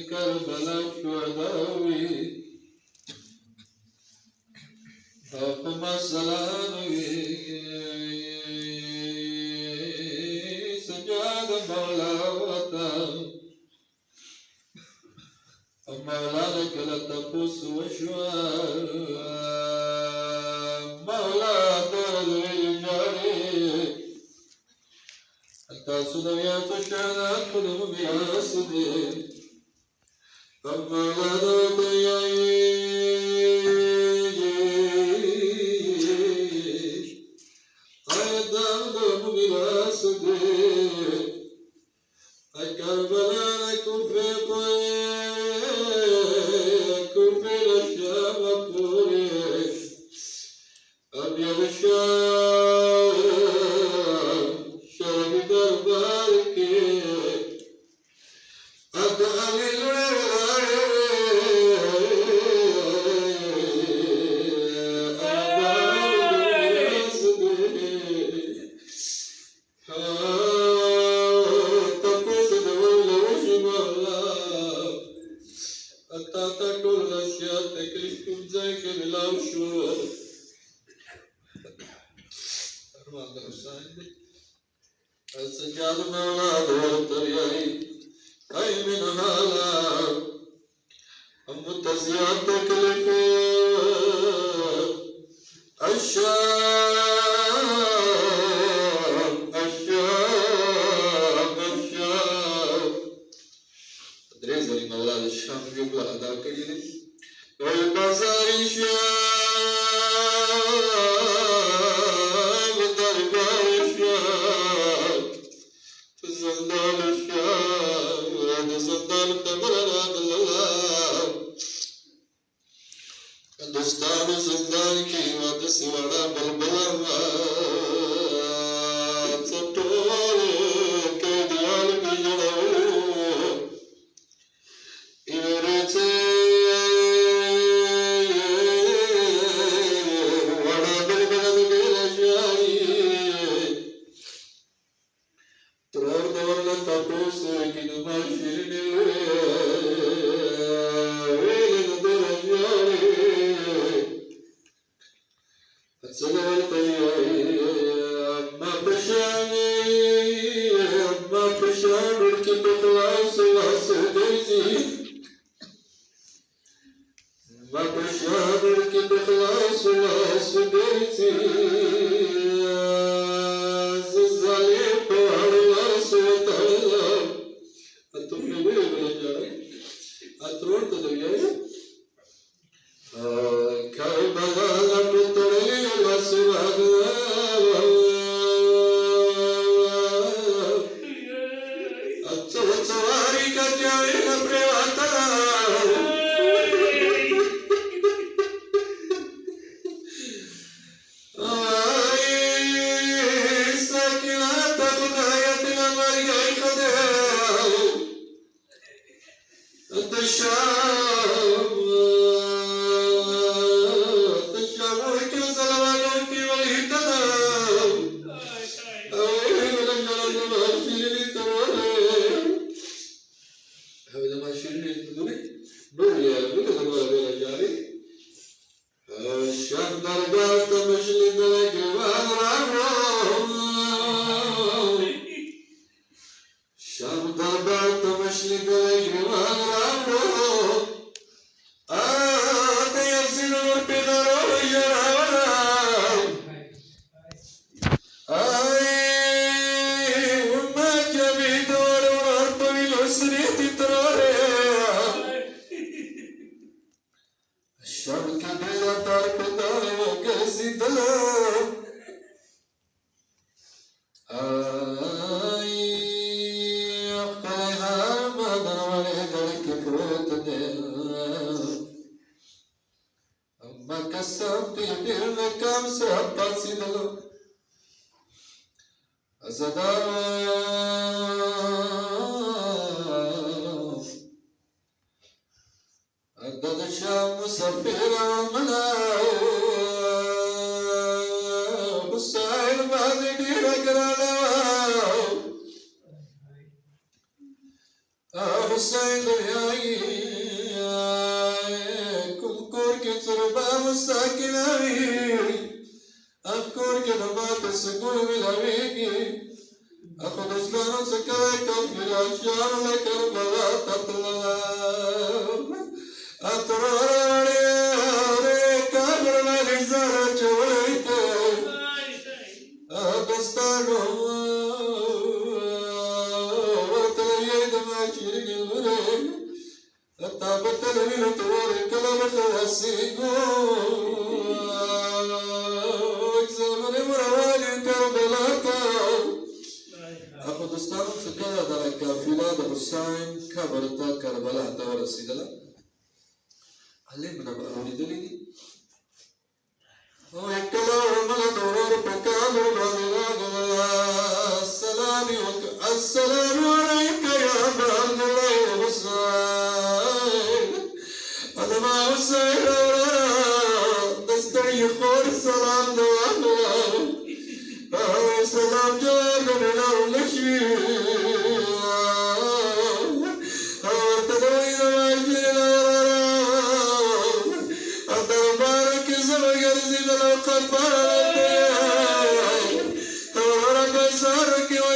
كربلاء شهداوي حكم السلامي سجاد مولا وطن مولا لك لا تقص وشوار مولا ترضي الجاري حتى صدريات الشهداء كلهم بياسدي فمولا تعيش قيدهم بياسدي كربلاء لكم في كفر الشام والطوري أبيض الشام شام دربارك أدعى السجاد مولا والترياي أي من هذا المتزيات تكلف الشام أدريز لي مولا الشام يقول هذا كيلي والبازار الشام دربار الشام زندان الشام هذا زندان تمرنا بالله هندوستان زندان کی واد سواڑا بلبلا سٹور کے دیال کی جڑو ایرے سے وڑا بلبلا بلا جائی ترور دورنا تپوس کی نما شیرنی ویل ندر جائی سلام طياري ما بشامي كبت العصر واسديتي ما بشامي كبت العصر واسديتي زلزالي بحر العصر وتعلم التفريق ولا جاي أترون تدريا كربلاء بطريق الأسود التصواري كجاين بريواتا ساكنات خدايتنا مريم خداو الشام حسين دنياي كل كورك تربى مستقلي أذكر كلمات السكون بالهويك أخذ أسلام سكاك في الأشجار لكربلاء تطلع أتراري كبر مالزارة جوليك أدستانو وتليد ما شرق المريك أتابت لمن طواري كلمة وسيقو اكزامن مروالي كربلاء أخذ أسلام سكاك كافلة حسين كبرتا كربلاء تورسيدلا علمنا بأولي دليل ويكلام الدرور بكامل السلام عليك يا عبد الله حسين أنا ما حسين تستريح السلام دوام السلام جواب من المشي Thank you.